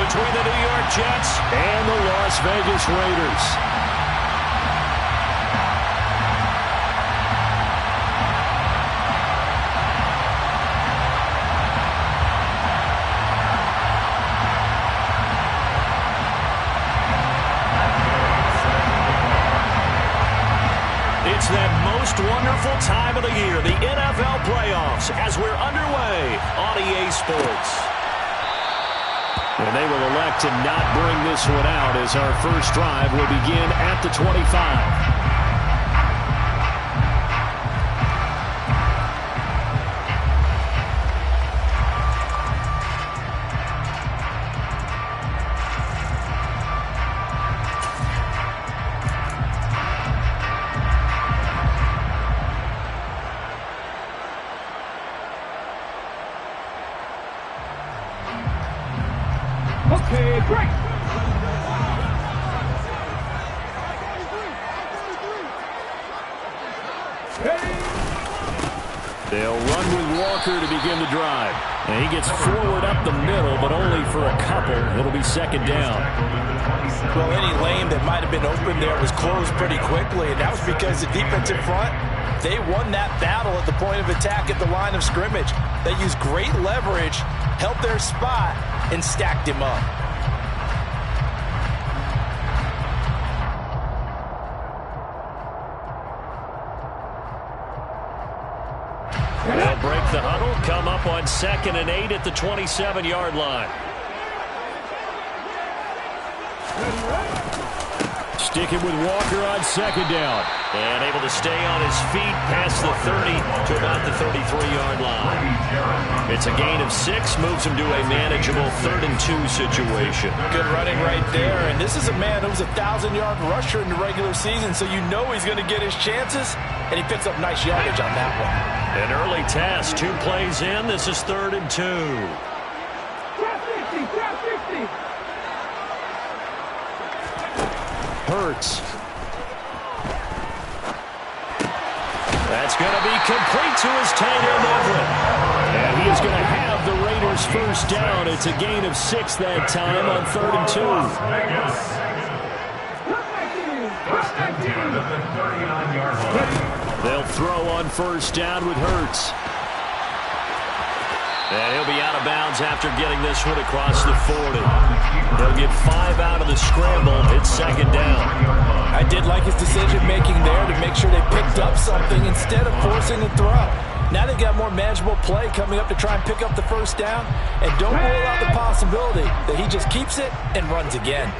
between the New York Jets and the Las Vegas Raiders. It's that most wonderful time of the year, the NFL playoffs, as we're underway on EA Sports. And they will elect to not bring this one out as our first drive will begin at the 25. Okay, break. They'll run with Walker to begin the drive. And he gets forward up the middle, but only for a couple. It'll be second down. Well, any lane that might have been open there was closed pretty quickly, and that was because the defensive front, they won that battle at the point of attack at the line of scrimmage. They used great leverage, held their spot, and stacked him up. They'll break the huddle, come up on 2nd and 8 at the 27-yard line. Sticking with Walker on 2nd down. And able to stay on his feet past the 30 to about the 33-yard line. It's a gain of 6, moves him to a manageable 3rd and 2 situation. Good running right there. And this is a man who was a 1,000-yard rusher in the regular season, so you know he's going to get his chances. And he picks up nice yardage on that one. An early task, 2 plays in. This is 3rd and 2. Hurts. That's going to be complete to his tight end, Everett. And he is going to have the Raiders first down. It's a gain of 6 that time on 3rd and 2. They'll throw on first down with Hurts. And he'll be out of bounds after getting this one across the 40. They'll get 5 out of the scramble. It's 2nd down. I did like his decision-making there to make sure they picked up something instead of forcing a throw. Now they've got more manageable play coming up to try and pick up the first down. And don't rule out the possibility that he just keeps it and runs again.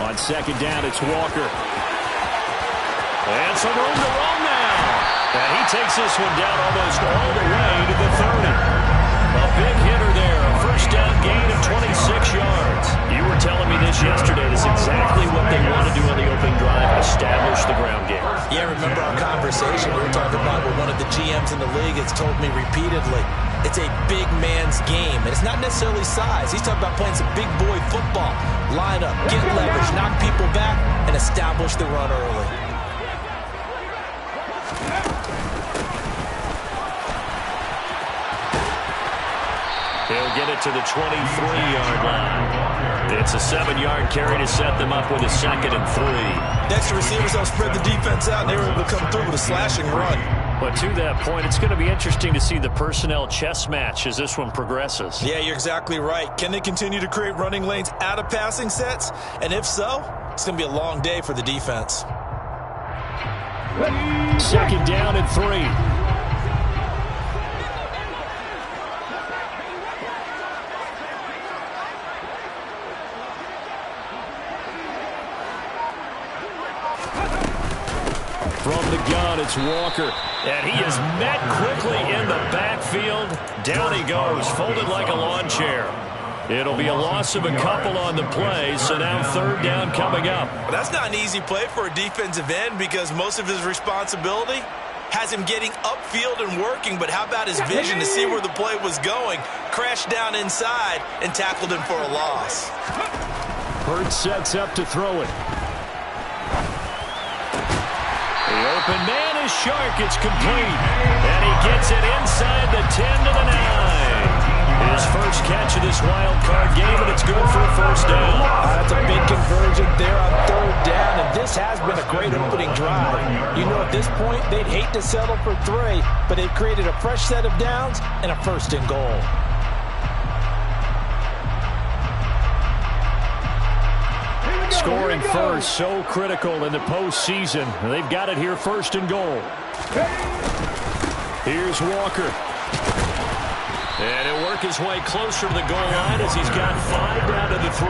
On 2nd down, it's Walker. And some room to run now. And he takes this one down almost all the way to the 30. A big hitter there. A first down gain of 26 yards. You were telling me this yesterday. This is exactly what they want to do on the opening drive, establish the ground game. Yeah, remember our conversation we were talking about with one of the GMs in the league has told me repeatedly, it's a big man's game. And it's not necessarily size. He's talking about playing some big boy football. Line up, get leverage, knock people back, and establish the run early. He'll get it to the 23-yard line. It's a 7-yard carry to set them up with a 2nd and 3. Next, the receivers don't spread the defense out, and they were able to come through with a slashing run. But to that point, it's going to be interesting to see the personnel chess match as this one progresses. Yeah, you're exactly right. Can they continue to create running lanes out of passing sets? And if so, it's going to be a long day for the defense. 2nd down and 3. From the gun, it's Walker. And he is met quickly in the backfield. Down he goes, folded like a lawn chair. It'll be a loss of a couple on the play, so now 3rd down coming up. Well, that's not an easy play for a defensive end because most of his responsibility has him getting upfield and working, but how about his vision to see where the play was going? Crashed down inside and tackled him for a loss. Hurts sets up to throw it. The open man is Shark. It's complete. And he gets it inside the 10 to the 9. His catch of this wild card game, and it's good for a first down. That's a big conversion there on third down, and this has been a great opening drive. You know, at this point, they'd hate to settle for 3, but they've created a fresh set of downs and a first and goal. Scoring first, so critical in the postseason. They've got it here, first and goal. Here's Walker. And he'll work his way closer to the goal line as he's got 5 down to the 3.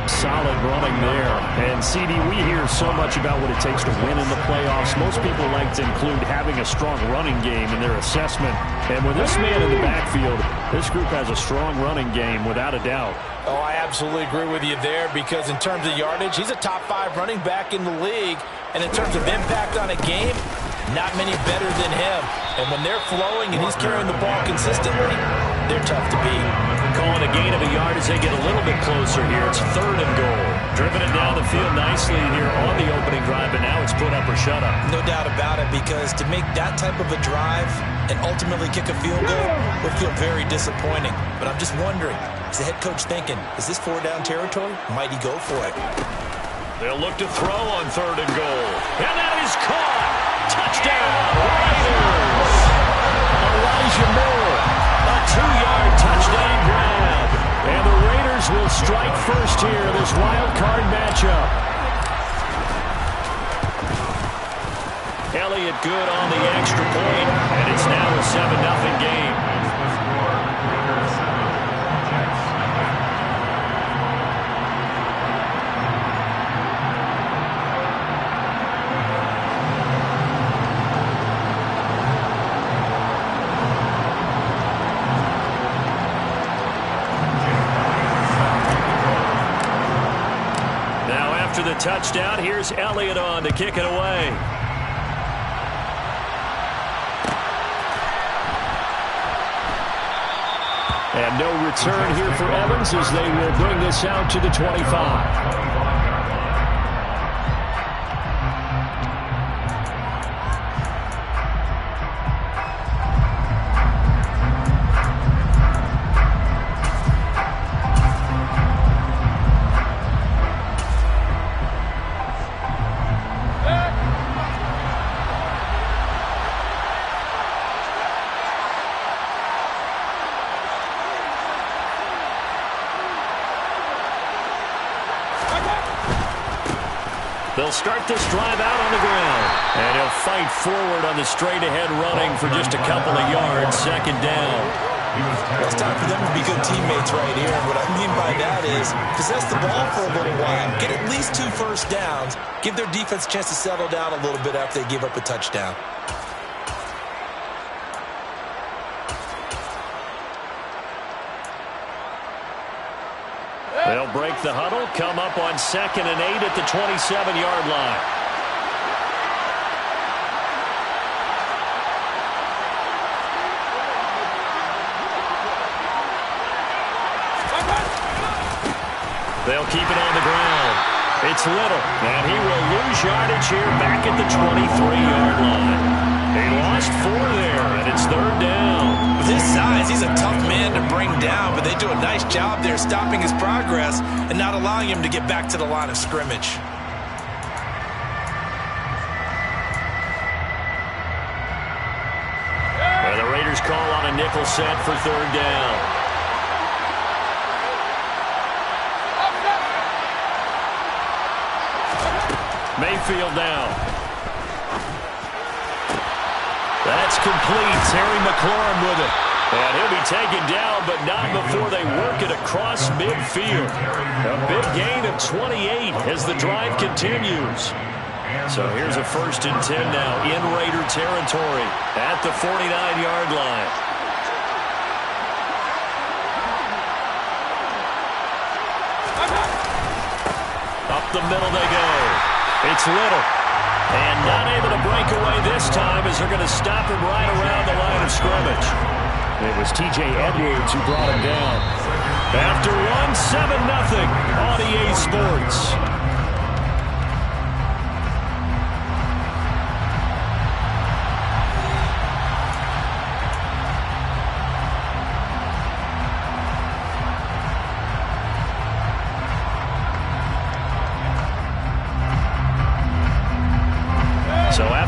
Solid running there. And, CD, we hear so much about what it takes to win in the playoffs. Most people like to include having a strong running game in their assessment. And with this man in the backfield, this group has a strong running game, without a doubt. Oh, I absolutely agree with you there, because in terms of yardage, he's a top 5 running back in the league. And in terms of impact on a game, not many better than him. And when they're flowing and he's carrying the ball consistently, they're tough to beat. Calling a gain of a yard as they get a little bit closer here. It's 3rd and goal. Driven it down the field nicely here on the opening drive, but now it's put up or shut up. No doubt about it, because to make that type of a drive and ultimately kick a field goal would feel very disappointing. But I'm just wondering, is the head coach thinking, is this 4-down territory? Might he go for it? They'll look to throw on 3rd and goal. And that is caught. Touchdown, Raiders. Elijah Moore, a 2-yard touchdown grab. And the Raiders will strike first here in this wild card matchup. Elliott good on the extra point, and it's now a 7-0 game. After the touchdown, here's Elliott on to kick it away. And no return here for Evans as they will bring this out to the 25. They'll start this drive out on the ground. And he'll fight forward on the straight-ahead running for just a couple of yards. 2nd down. Well, it's time for them to be good teammates right here. And what I mean by that is possess the ball for a little while. Get at least 2 first downs. Give their defense a chance to settle down a little bit after they give up a touchdown. They'll break the huddle, come up on 2nd and 8 at the 27-yard line. They'll keep it on the ground. It's Little, and he will lose yardage here back at the 23-yard line. He lost 4 there, and it's 3rd down. With his size, he's a tough man to bring down, but they do a nice job there stopping his progress and not allowing him to get back to the line of scrimmage. And the Raiders call on a nickel set for 3rd down. Mayfield down. That's complete. Terry McLaurin with it. And he'll be taken down, but not before they work it across midfield. A big gain of 28 as the drive continues. So here's a 1st and 10 now in Raider territory at the 49-yard line. Up the middle they go. It's Little. And not able to break away this time as they're going to stop him right around the line of scrimmage. It was T.J. Edwards who brought him down. After one, 7-0 on EA Sports.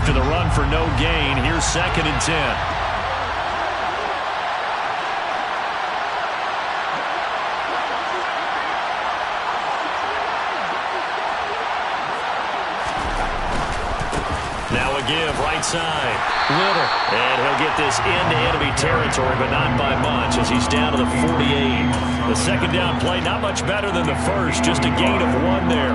after the run for no gain. Here's 2nd and 10. Now a give, right side. Little. And he'll get this into enemy territory, but not by much as he's down to the 48. The second down play, not much better than the first, just a gain of 1 there.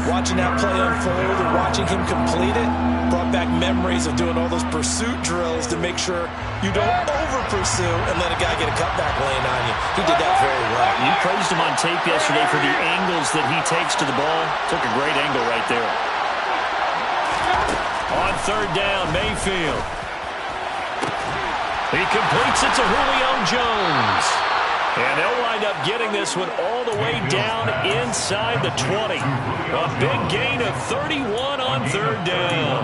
Watching that play unfold and watching him complete it brought back memories of doing all those pursuit drills to make sure you don't over-pursue and let a guy get a cutback lane on you. He did that very well. You praised him on tape yesterday for the angles that he takes to the ball. Took a great angle right there. On 3rd down, Mayfield. He completes it to Julio Jones. And they'll wind up getting this one all the way down inside the 20. A big gain of 31 on 3rd down.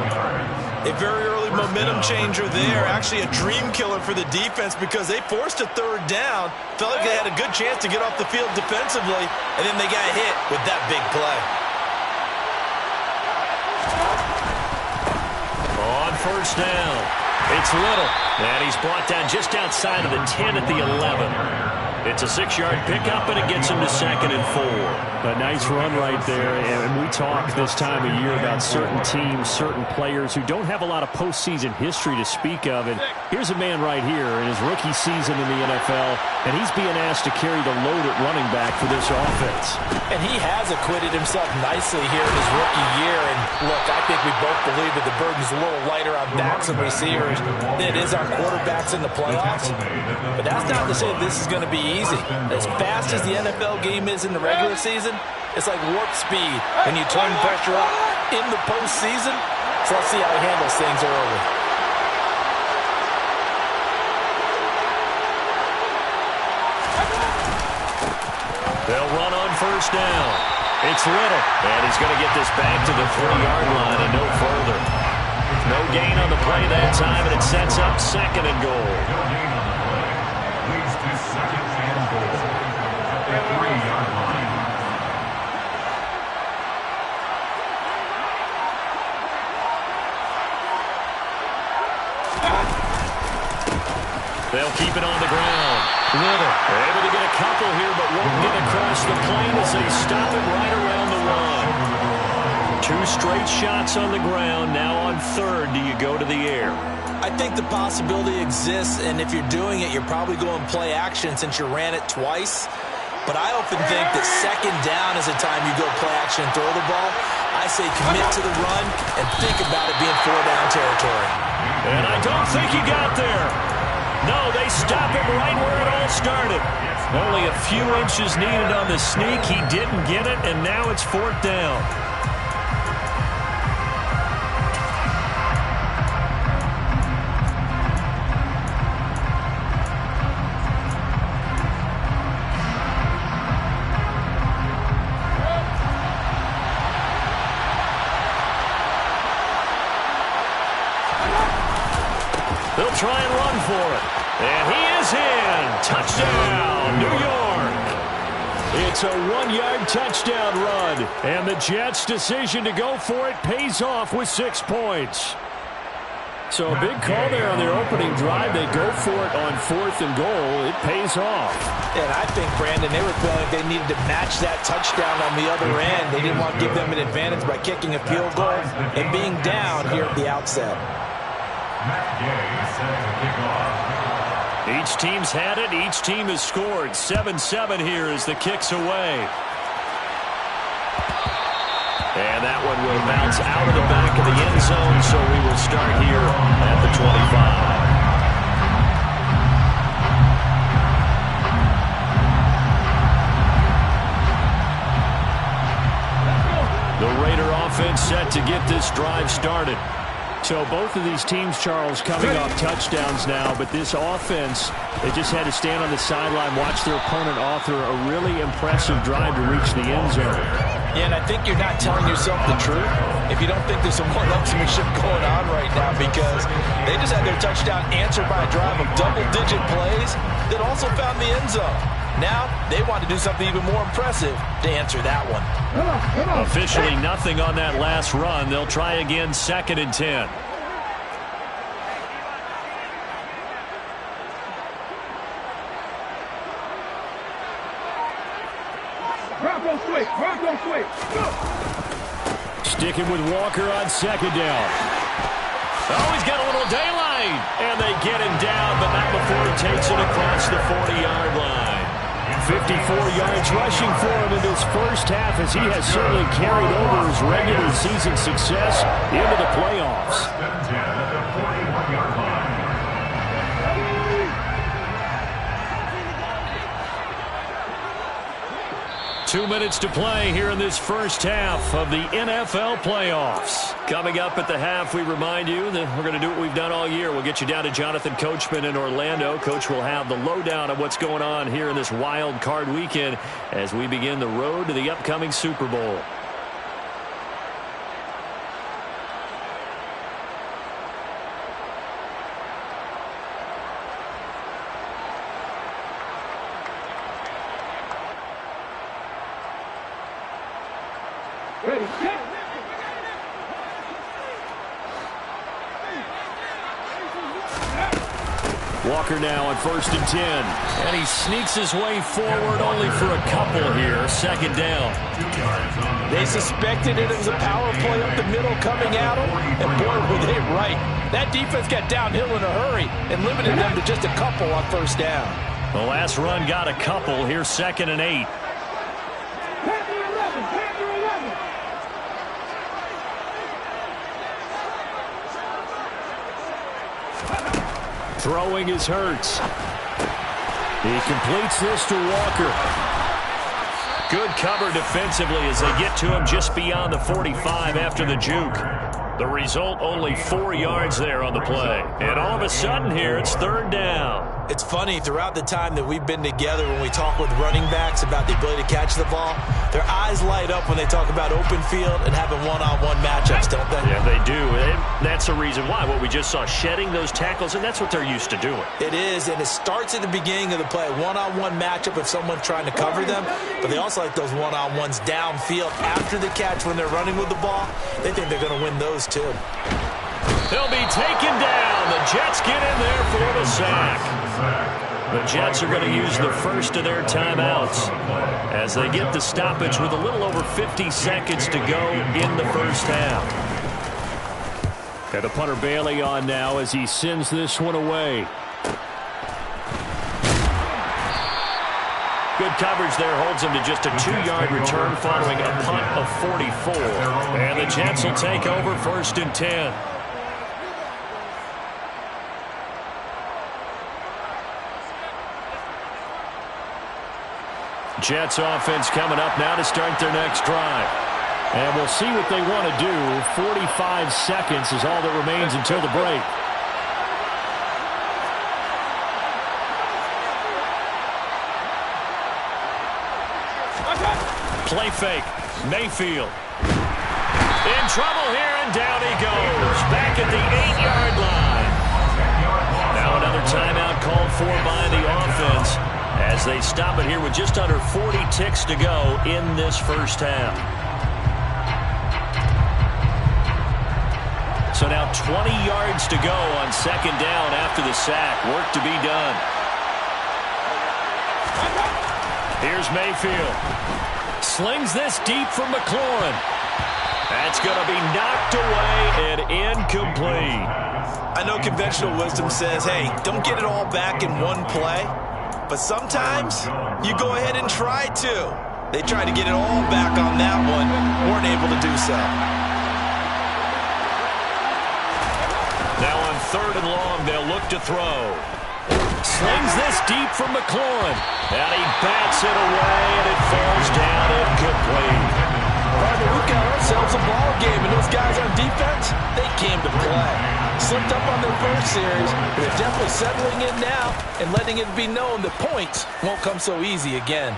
A very early momentum changer there. Actually a dream killer for the defense because they forced a 3rd down. Felt like they had a good chance to get off the field defensively. And then they got hit with that big play. On 1st down, it's Little. And he's brought down just outside of the 10 at the 11. It's a 6-yard pickup, and it gets him to 2nd and 4. A nice run right there, and we talk this time of year about certain teams, certain players who don't have a lot of postseason history to speak of. And here's a man right here in his rookie season in the NFL, and he's being asked to carry the load at running back for this offense. And he has acquitted himself nicely here in his rookie year. And look, I think we both believe that the burden's a little lighter on backs and receivers than it is on quarterbacks in the playoffs. But that's not to say this is going to be easy. As fast as the NFL game is in the regular season, it's like warp speed when you turn pressure up in the postseason. So let's see how he handles things early. They'll run on 1st down. It's Little, and he's going to get this back to the 3-yard line and no further. No gain on the play that time, and it sets up 2nd and goal. They'll keep it on the ground. Little able to get a couple here, but won't get across the plane as they stop it right around the 1. 2 straight shots on the ground. Now on 3rd, do you go to the air? I think the possibility exists, and if you're doing it, you're probably going play action since you ran it twice. But I often think that 2nd down is the time you go play action and throw the ball. I say commit to the run and think about it being 4-down territory. And I don't think he got there. No, they stop him right where it all started. Only a few inches needed on the sneak. He didn't get it, and now it's 4th down. They'll try and run for it. And he is in. Touchdown, New York. It's a 1-yard touchdown run. And the Jets' decision to go for it pays off with 6 points. So a big call there on their opening drive. They go for it on 4th and goal. It pays off. And I think, Brandon, they were feeling like they needed to match that touchdown on the other end. They didn't want to give them an advantage by kicking a field goal and being down here at the outset. Each team's had it. Each team has scored. 7-7 here as the kick's away. And that one will bounce out of the back of the end zone, so we will start here at the 25. The Raider offense set to get this drive started. So both of these teams, Charles, coming off touchdowns now, but this offense, they just had to stand on the sideline, watch their opponent author a really impressive drive to reach the end zone. Yeah, and I think you're not telling yourself the truth if you don't think there's some one-upsmanship going on right now, because they just had their touchdown answered by a drive of double-digit plays that also found the end zone. Now, they want to do something even more impressive to answer that one. Officially nothing on that last run. They'll try again, 2nd and 10. Sticking with Walker on second down. Oh, he's got a little daylight. And they get him down, but not before he takes it across the 40-yard line. 54 yards rushing for him in this first half, as he has certainly carried over his regular season success into the playoffs. 2 minutes to play here in this first half of the NFL playoffs. Coming up at the half, we remind you that we're going to do what we've done all year. We'll get you down to Jonathan Coachman in Orlando. Coach will have the lowdown of what's going on here in this wild card weekend as we begin the road to the upcoming Super Bowl. Walker now on 1st and 10. And he sneaks his way forward only for a couple here. Second down. They suspected it was a power play up the middle coming at them. And boy, were they right. That defense got downhill in a hurry and limited them to just a couple on first down. The last run got a couple. Here's 2nd and 8. Throwing is Hurts. He completes this to Walker. Good cover defensively as they get to him just beyond the 45 after the juke. The result, only 4 yards there on the play. And all of a sudden here, it's 3rd down. It's funny, throughout the time that we've been together, when we talk with running backs about the ability to catch the ball, their eyes light up when they talk about open field and having one-on-one matchups, don't they? Yeah, they do. And that's the reason why. What we just saw, shedding those tackles, and that's what they're used to doing. It is, and it starts at the beginning of the play. One-on-one matchup if someone's trying to cover them, but they also like those one-on-ones downfield after the catch when they're running with the ball. They think they're going to win those too. He'll be taken down. The Jets get in there for the sack. The Jets are going to use the first of their timeouts as they get the stoppage with a little over 50 seconds to go in the first half. Got the punter Bailey on now as he sends this one away. Good coverage there holds him to just a 2-yard return following a punt of 44. And the Jets will take over 1st and 10. Jets offense coming up now to start their next drive. And we'll see what they want to do. 45 seconds is all that remains until the break. Play fake. Mayfield. In trouble here, and down he goes. Back at the 8-yard line. Now another timeout called for by the offense as they stop it here with just under 40 ticks to go in this first half. So now 20 yards to go on 2nd down after the sack. Work to be done. Here's Mayfield. Slings this deep from McLaurin. That's going to be knocked away and incomplete. I know conventional wisdom says, hey, don't get it all back in one play. But sometimes you go ahead and try to. They tried to get it all back on that one. Weren't able to do so. Now on 3rd and long, they'll look to throw. Slings this deep from McLaurin. And he bats it away, and it falls down incomplete. Partner, we've got ourselves a ball game, and those guys on defense, they came to play. Slipped up on their first series, but they're definitely settling in now and letting it be known that points won't come so easy again.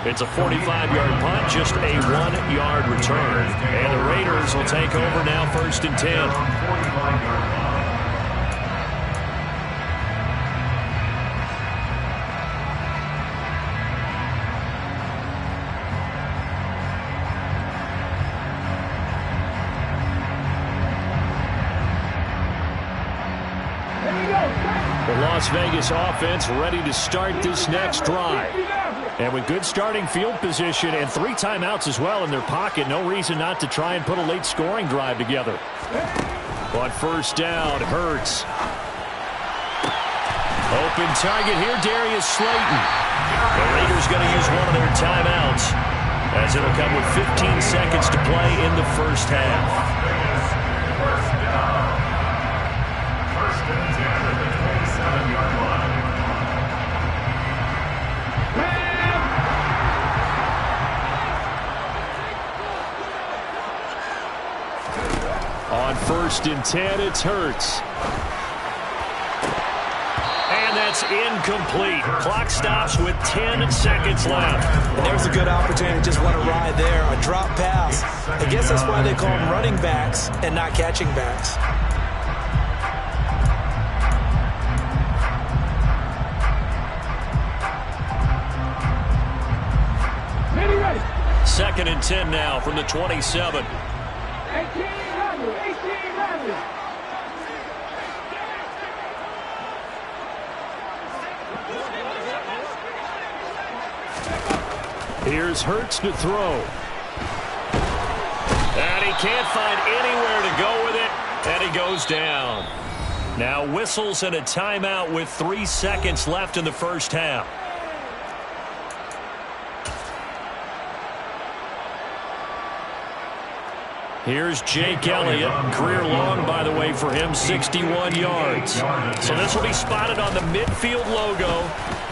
It's a 45-yard punt, just a 1-yard return. And the Raiders will take over now 1st and 10. The Las Vegas offense ready to start this next drive. And with good starting field position and 3 timeouts as well in their pocket, no reason not to try and put a late scoring drive together. On first down, Hurts. Open target here, Darius Slayton. The Raiders going to use one of their timeouts, as it'll come with 15 seconds to play in the first half. On first and 10, it's Hurts. And that's incomplete. Clock stops with 10 seconds left. And there's a good opportunity to just want to ride there. A drop pass. I guess that's why they call them running backs and not catching backs. Second and 10 now from the 27. Here's Hurts to throw. And he can't find anywhere to go with it, and he goes down. Now whistles and a timeout with 3 seconds left in the first half. Here's Jake Elliott. Career long, by the way, for him, 61 yards. So this will be spotted on the midfield logo.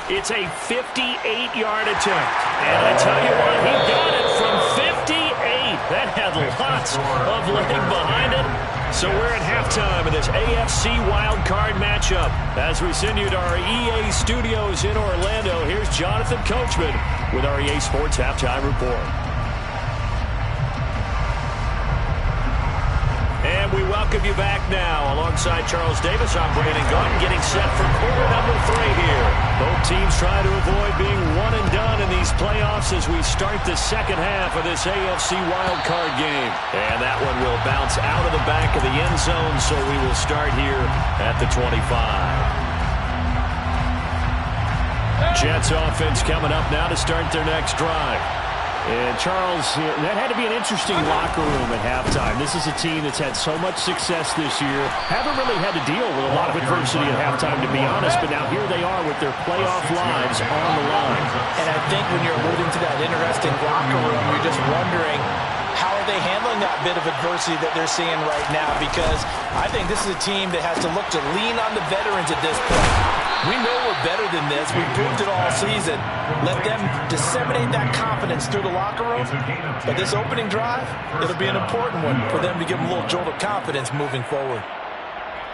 It's a 58-yard attempt. And I tell you what, he got it from 58. That had lots of leg behind it. So we're at halftime of this AFC Wildcard matchup. As we send you to our EA studios in Orlando, here's Jonathan Coachman with our EA Sports Halftime Report. And we welcome you back now. Alongside Charles Davis, I'm Brandon Gaunt, getting set for quarter number 3 here. Both teams trying to avoid being one and done in these playoffs as we start the second half of this AFC wildcard game. And that one will bounce out of the back of the end zone, so we will start here at the 25. Jets offense coming up now to start their next drive. And, Charles, that had to be an interesting locker room at halftime. This is a team that's had so much success this year. Haven't really had to deal with a lot of adversity at halftime, to be honest. But now here they are with their playoff lives on the line. And I think when you're alluding to that interesting locker room, you're just wondering, how are they handling that bit of adversity that they're seeing right now? Because I think this is a team that has to look to lean on the veterans at this point. We know we're better than this. We've proved it all season. Let them disseminate that confidence through the locker room. But this opening drive, it'll be an important one for them to give them a little jolt of confidence moving forward.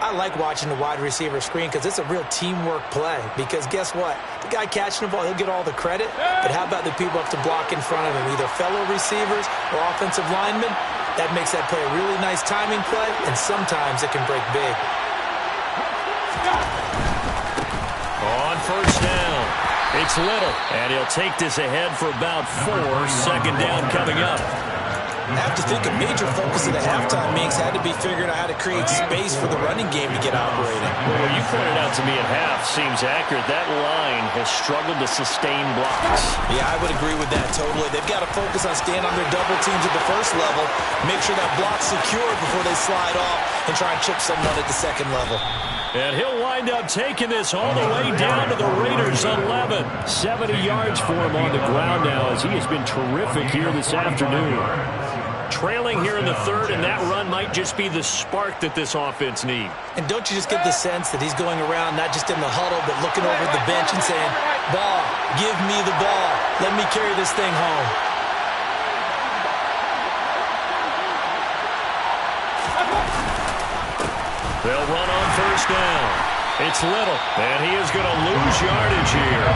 I like watching the wide receiver screen because it's a real teamwork play. Because guess what? The guy catching the ball, he'll get all the credit. But how about the people up to block in front of him, either fellow receivers or offensive linemen? That makes that play a really nice timing play, and sometimes it can break big. On first down, it's Little, and he'll take this ahead for about 4. Second down coming up. I have to think a major focus of the halftime meetings had to be figuring out how to create space for the running game to get operating. Well, what you pointed out to me at half seems accurate. That line has struggled to sustain blocks. Yeah, I would agree with that totally. They've got to focus on staying on their double teams at the first level, make sure that block's secured before they slide off and try and chip someone at the second level. And he'll wind up taking this all the way down to the Raiders' 11. 70 yards for him on the ground now as he has been terrific here this afternoon. Trailing here in the third, and that run might just be the spark that this offense needs. And don't you just get the sense that he's going around not just in the huddle, but looking over the bench and saying, ball, give me the ball. Let me carry this thing home. They'll run on first down. It's Little, and he is going to lose yardage here.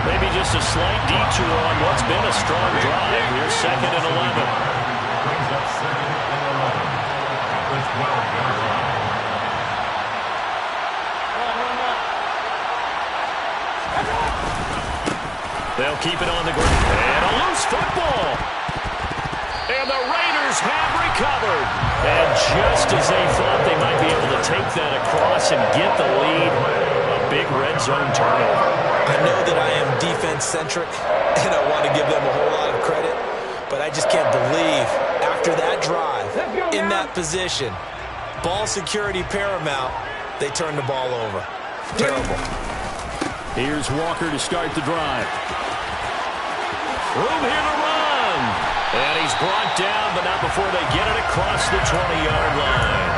Maybe just a slight detour on what's been a strong drive. Here's second and 11. They'll keep it on the ground. And a loose football. And the Raiders have recovered. And just as they thought they might be able to take that across and get the lead, a big red zone turnover. I know that I am defense-centric, and I want to give them a whole lot of credit, but I just can't believe after that drive, in that position, ball security paramount, they turn the ball over. Terrible. Here's Walker to start the drive. Room here to run. And he's brought down, but not before they get it across the 20-yard line.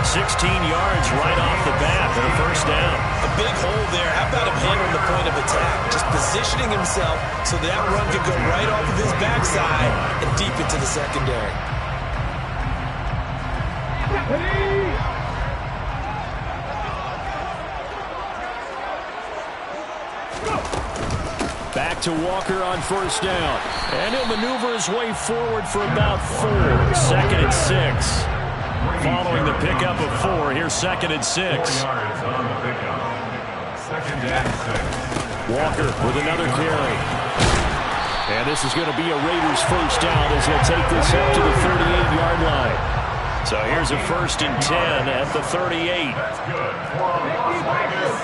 16 yards right off the bat for the first down. A big hole there. How about him handling the point of attack? Just positioning himself so that run could go right off of his backside and deep into the secondary. Back to Walker on first down. And he'll maneuver his way forward for about 4. 2nd and 6. Following the pickup of 4, here's 2nd and 6. Walker with another carry. And this is going to be a Raiders first down as he'll take this up to the 38-yard line. So here's a 1st and 10 at the 38. That's good. For Las Vegas,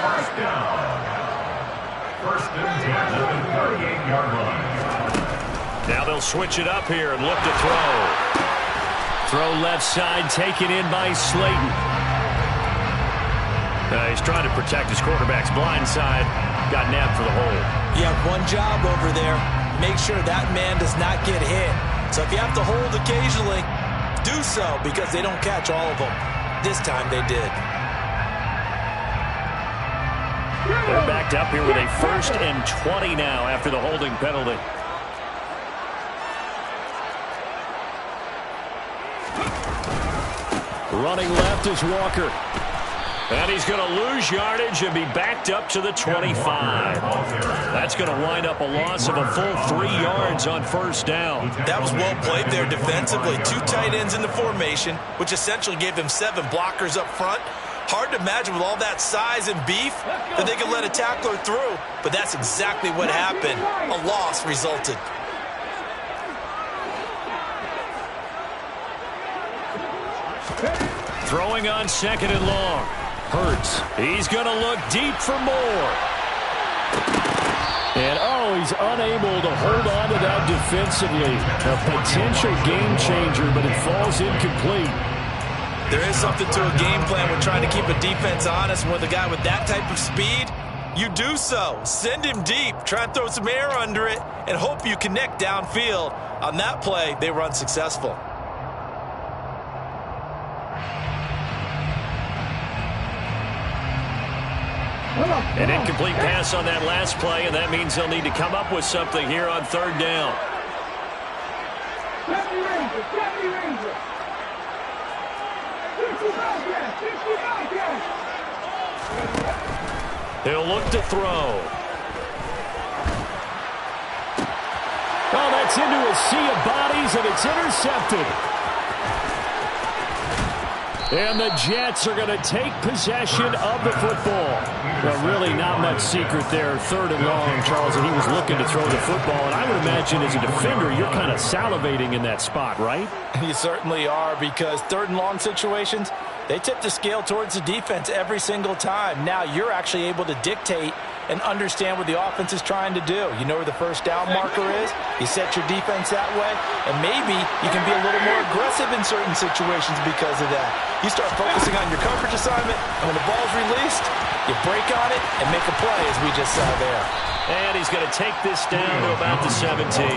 first down. 1st and 10 at the 38-yard line. Now they'll switch it up here and look to throw. Throw left side, taken in by Slayton. He's trying to protect his quarterback's blind side. Got nabbed for the hole. You have one job over there. Make sure that man does not get hit. So if you have to hold occasionally, do so because they don't catch all of them. This time they did. They're backed up here with a 1st and 20 now after the holding penalty. Running left is Walker. And he's going to lose yardage and be backed up to the 25. That's going to wind up a loss of a full 3 yards on first down. That was well played there defensively. 2 tight ends in the formation, which essentially gave him 7 blockers up front. Hard to imagine with all that size and beef that they could let a tackler through. But that's exactly what happened. A loss resulted. Throwing on 2nd and long. Hurts. He's going to look deep for more. And, he's unable to hold on to that defensively. A potential game changer, but it falls incomplete. There is something to a game plan with trying to keep a defense honest. With a guy with that type of speed, you do so. Send him deep. Try and throw some air under it and hope you connect downfield. On that play, they were unsuccessful. An incomplete pass on that last play, and that means they'll need to come up with something here on 3rd down. He'll look to throw. Oh, that's into a sea of bodies, and it's intercepted. And the Jets are going to take possession of the football. Well, really not much secret there. 3rd and long, Charles, and he was looking to throw the football. And I would imagine as a defender, you're kind of salivating in that spot, right? You certainly are, because 3rd and long situations, they tip the scale towards the defense every single time. Now you're actually able to dictate and understand what the offense is trying to do. You know where the first down marker is. You set your defense that way, and maybe you can be a little more aggressive in certain situations because of that. You start focusing on your coverage assignment, and when the ball's released, you break on it and make a play, as we just saw there. And he's going to take this down to about the 17.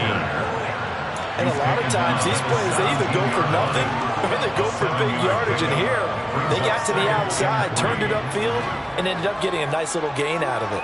And a lot of times, these plays, they either go for nothing or they go for big yardage. And here, they got to the outside, turned it upfield, and ended up getting a nice little gain out of it.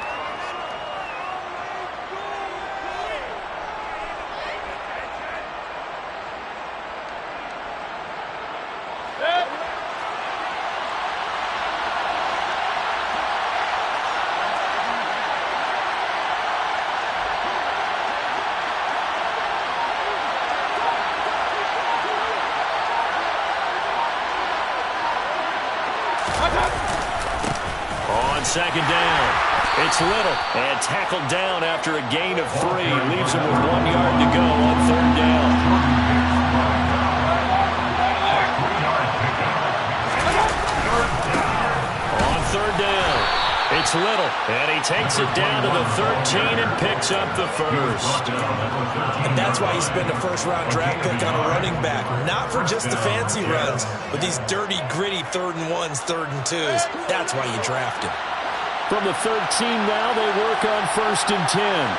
On 2nd down, it's Little, and tackled down after a gain of 3. Leaves him with 1 yard to go on 3rd down. It's Little, and he takes it down to the 13 and picks up the first. And that's why you spend a first-round draft pick on a running back. Not for just the fancy runs, but these dirty, gritty 3rd and 1s, 3rd and 2s. That's why you draft him. From the 13 now, they work on 1st and 10.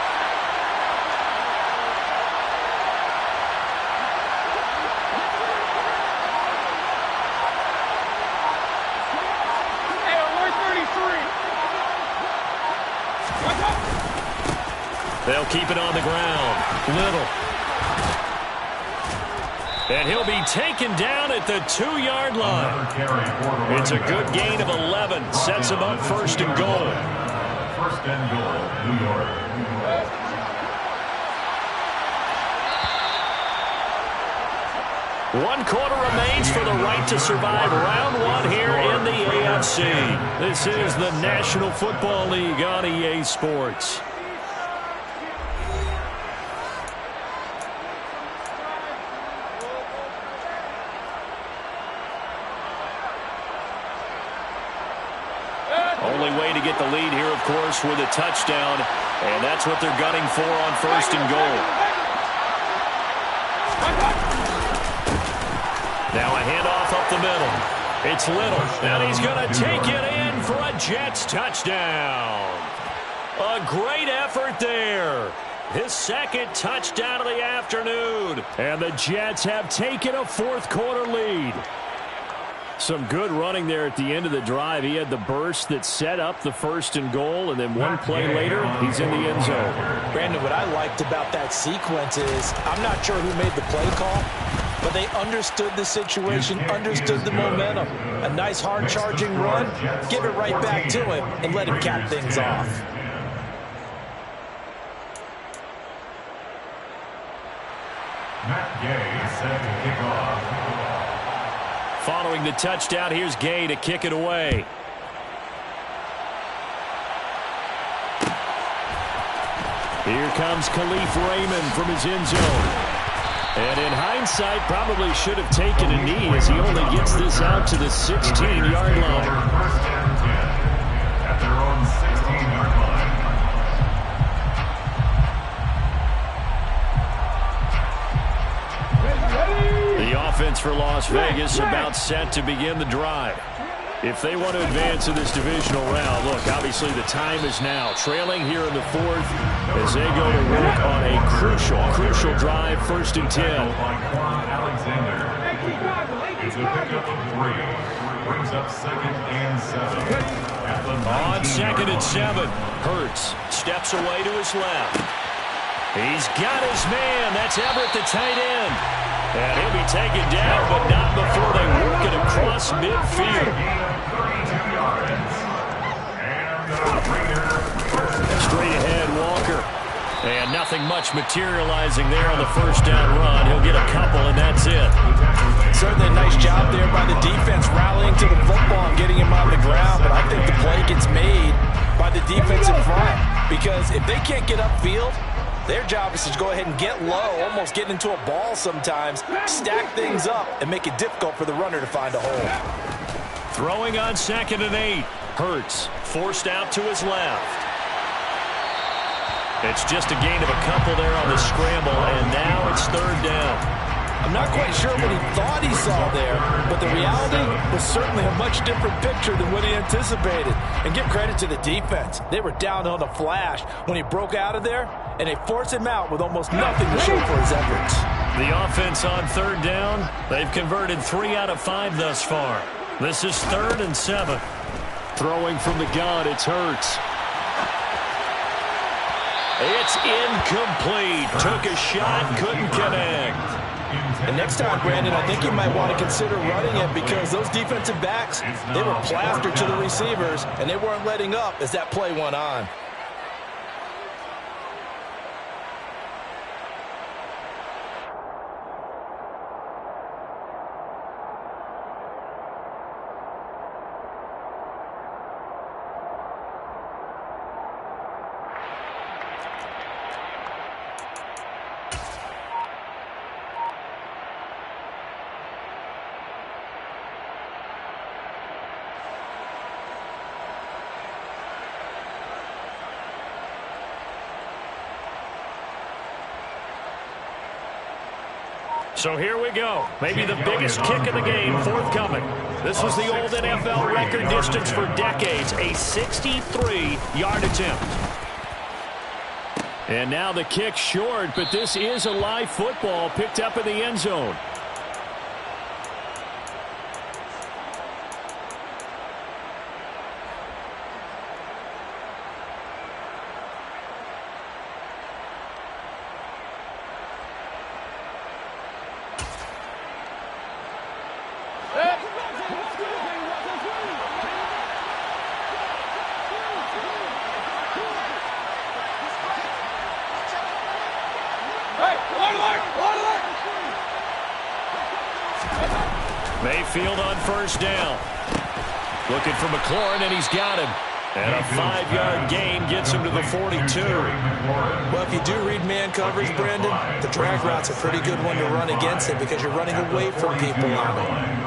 They'll keep it on the ground. Little. And he'll be taken down at the 2-yard line. It's a good gain of 11. Sets him up 1st and goal. 1st and goal, New York. One quarter remains for the right to survive round 1 here in the AFC. This is the National Football League on EA Sports. Only way to get the lead here, of course, with a touchdown, and that's what they're gunning for on 1st and goal. Now a handoff up the middle. It's Little, and he's going to take it in for a Jets touchdown. A great effort there. His 2nd touchdown of the afternoon, and the Jets have taken a 4th quarter lead. Some good running there at the end of the drive. He had the burst that set up the 1st and goal, and then one play later, he's in the end zone. Brandon, what I liked about that sequence is I'm not sure who made the play call, but they understood the situation, understood the momentum. A nice hard-charging run, give it right back to him, and let him cap things off. Matt Gay set to kick off. Following the touchdown, here's Gay to kick it away. Here comes Khalif Raymond from his end zone. And in hindsight, probably should have taken a knee as he only gets this out to the 16-yard line. 1st and 10 at their own 16-yard line. The offense for Las Vegas about set to begin the drive. If they want to advance in this divisional round, look, obviously the time is now. Trailing here in the 4th as they go to work on a crucial drive, 1st and 10. Alexander. It's a pickup of 3. Brings up 2nd and 7. On 2nd and 7, Hurts steps away to his left. He's got his man. That's Everett, the tight end. And he'll be taken down, but not before they work it across midfield. Straight ahead, Walker. And nothing much materializing there on the 1st down run. He'll get a couple, and that's it. Certainly a nice job there by the defense rallying to the football and getting him on the ground, but I think the play gets made by the defense in front, because if they can't get upfield, their job is to go ahead and get low, almost get into a ball sometimes, stack things up, and make it difficult for the runner to find a hole. Throwing on 2nd and 8. Hurts forced out to his left. It's just a gain of a couple there on the scramble, and now it's 3rd down. I'm not quite sure what he thought he saw there, but the reality was certainly a much different picture than what he anticipated. And give credit to the defense. They were down on the flash when he broke out of there, and they forced him out with almost nothing to show for his efforts. The offense on 3rd down, they've converted 3 out of 5 thus far. This is 3rd and 7. Throwing from the gun, it's Hurts. It's incomplete. Took a shot, couldn't connect. And next time, Brandon, I think you might want to consider running it, because those defensive backs, they were plastered to the receivers, and they weren't letting up as that play went on. So here we go. Maybe the biggest kick of the game forthcoming. This was the old NFL record distance for decades, a 63-yard attempt. And now the kick short, but this is a live football picked up in the end zone. Mayfield on first down. Looking for McLaurin, and he's got him. And a 5-yard gain gets him to the 42. Well, if you do read man coverage, Brandon, the drag route's a pretty good one to run against it because you're running away from people on it.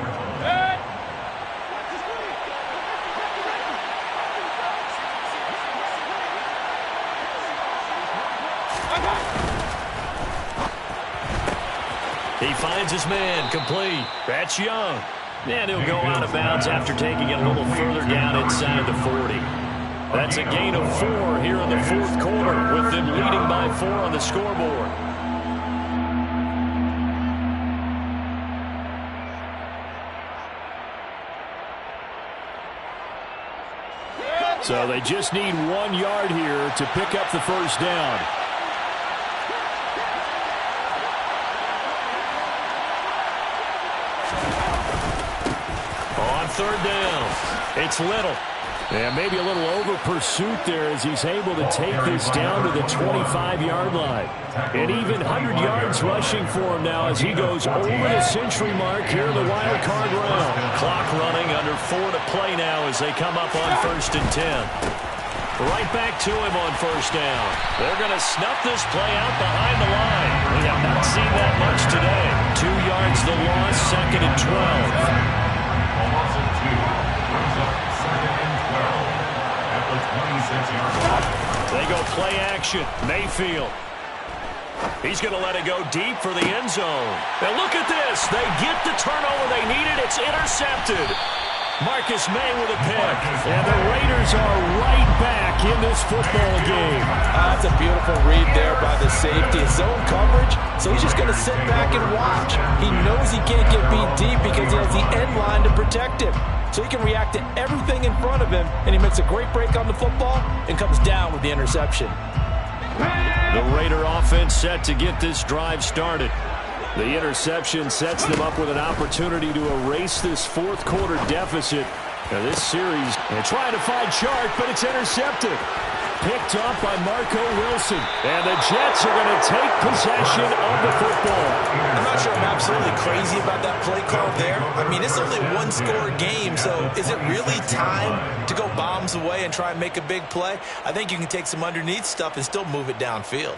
He finds his man, complete. That's Young. And he'll go out of bounds after taking it a little further down inside the 40. That's a gain of 4 here in the fourth quarter, with them leading by 4 on the scoreboard. So they just need 1 yard here to pick up the first down. On third down, it's Little. And maybe a little over pursuit there as he's able to take this down to the 25-yard line. And even 100 yards rushing for him now as he goes over the century mark here in the wild card round. Clock running, under 4 to play now as they come up on 1st and 10. Right back to him on first down. They're going to snuff this play out behind the line. We have not seen that much today. 2 yards the loss, 2nd and 12. They go play action. Mayfield. He's going to let it go deep for the end zone. Now look at this. They get the turnover they needed. It's intercepted. Marcus May with a pick. And the Raiders are right back in this football game. That's a beautiful read there by the safety. Zone coverage, so he's just going to sit back and watch. He knows he can't get beat deep because he has the end line to protect him. So he can react to everything in front of him, and he makes a great break on the football and comes down with the interception. The Raider offense set to get this drive started. The interception sets them up with an opportunity to erase this fourth quarter deficit. Now this series, they're trying to find Chark, but it's intercepted. Picked up by Marco Wilson. And the Jets are going to take possession of the football. I'm not sure I'm absolutely crazy about that play call there. I mean, it's only a one-score game, so is it really time to go bombs away and try and make a big play? I think you can take some underneath stuff and still move it downfield.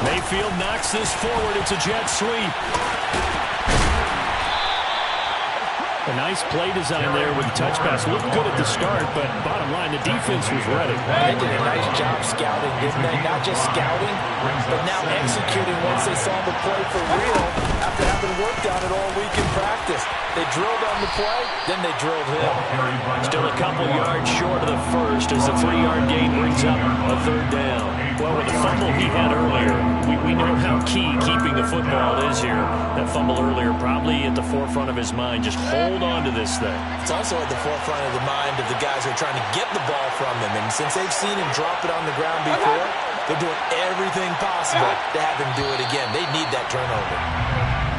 Mayfield knocks this forward. It's a jet sweep. A nice play design there with the touch pass. Looked good at the start, but bottom line, the defense was ready. They did a nice job scouting, didn't they? Not just scouting, but now executing once they saw the play for real after having worked on it all week in practice. They drilled on the play, then they drilled him. Still a couple yards short of the first as the 3-yard gain brings up a third down. Well, with the fumble he had earlier, we know how key keeping the football is here. That fumble earlier probably at the forefront of his mind. Just hold on to this thing. It's also at the forefront of the mind of the guys who are trying to get the ball from him. And since they've seen him drop it on the ground before, they're doing everything possible to have him do it again. They need that turnover.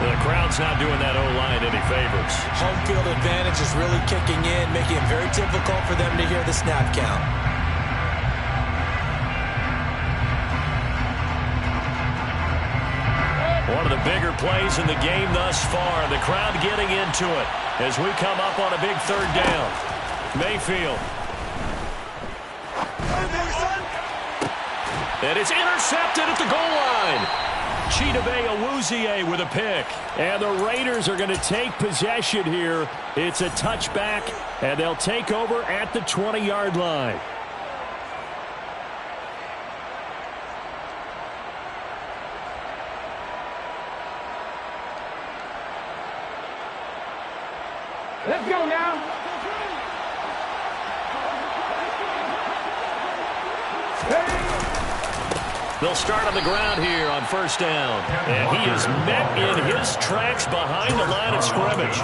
The crowd's not doing that O-line any favors. Home field advantage is really kicking in, making it very difficult for them to hear the snap count. One of the bigger plays in the game thus far. The crowd getting into it as we come up on a big third down. Mayfield. And it's intercepted at the goal line. Chidobe with a pick. And the Raiders are going to take possession here. It's a touchback, and they'll take over at the 20-yard line. Let's go now. They'll start on the ground here on first down. And he is met in his tracks behind the line of scrimmage.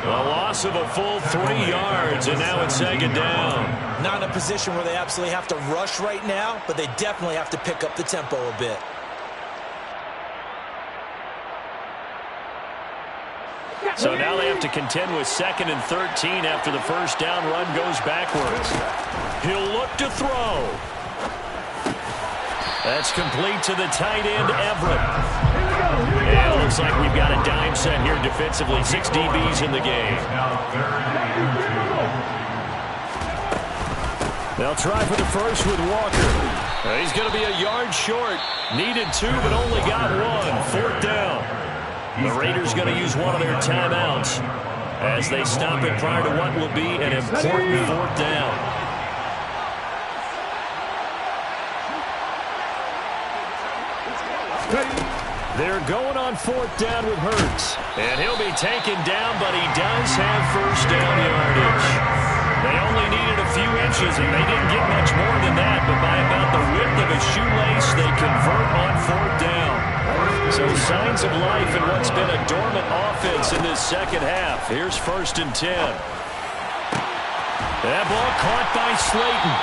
A loss of a full 3 yards, and now it's second down. Not in a position where they absolutely have to rush right now, but they definitely have to pick up the tempo a bit. So now they have to contend with 2nd and 13 after the first down run goes backwards. He'll look to throw. That's complete to the tight end, Everett. And it looks like we've got a dime set here defensively. 6 DBs in the game. They'll try for the first with Walker. He's going to be a yard short. Needed 2, but only got 1. 4th down. The Raiders going to use one of their timeouts as they stop it prior to what will be an important 4th down. They're going on 4th down with Hurts. And he'll be taken down, but he does have first down yardage. They only needed a few inches, and they didn't get much more than that. But by about the width of a shoelace, they convert on 4th down. So signs of life in what's been a dormant offense in this second half. Here's 1st and 10. That ball caught by Slayton.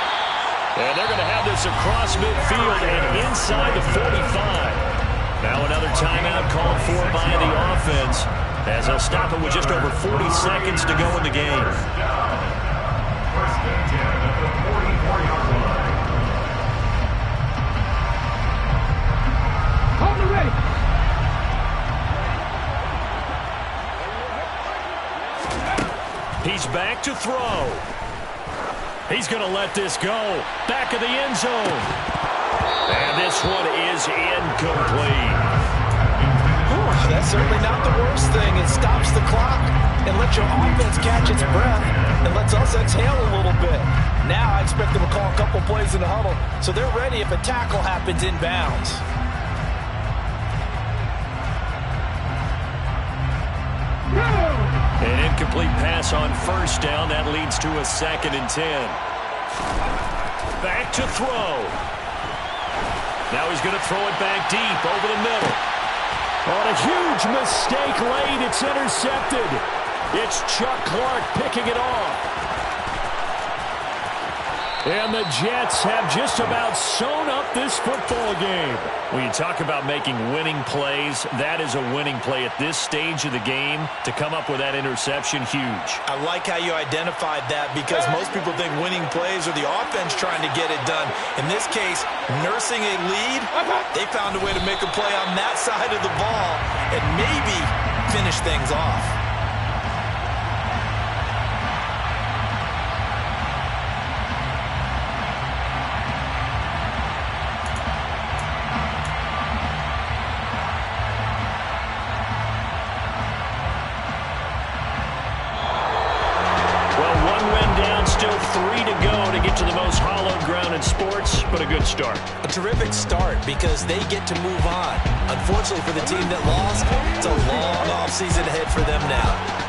And they're going to have this across midfield and inside the 45. Now another timeout called for by the offense as they'll stop it with just over 40 seconds to go in the game. First and 10 at the 44-yard line. Hold it ready. He's back to throw. He's going to let this go. Back of the end zone. And this one is incomplete. That's certainly not the worst thing. It stops the clock and lets your offense catch its breath and lets us exhale a little bit. Now I expect them to call a couple plays in the huddle so they're ready if a tackle happens inbounds. An incomplete pass on first down. That leads to a 2nd and 10. Back to throw. Now he's going to throw it back deep over the middle. On a huge mistake late, it's intercepted. It's Chuck Clark picking it off. And the Jets have just about sewn up this football game. When you talk about making winning plays, that is a winning play at this stage of the game. To come up with that interception, huge. I like how you identified that because most people think winning plays are the offense trying to get it done. In this case, nursing a lead, they found a way to make a play on that side of the ball and maybe finish things off. Sports, but a good start. A terrific start because they get to move on. Unfortunately for the team that lost, it's a long offseason ahead for them now.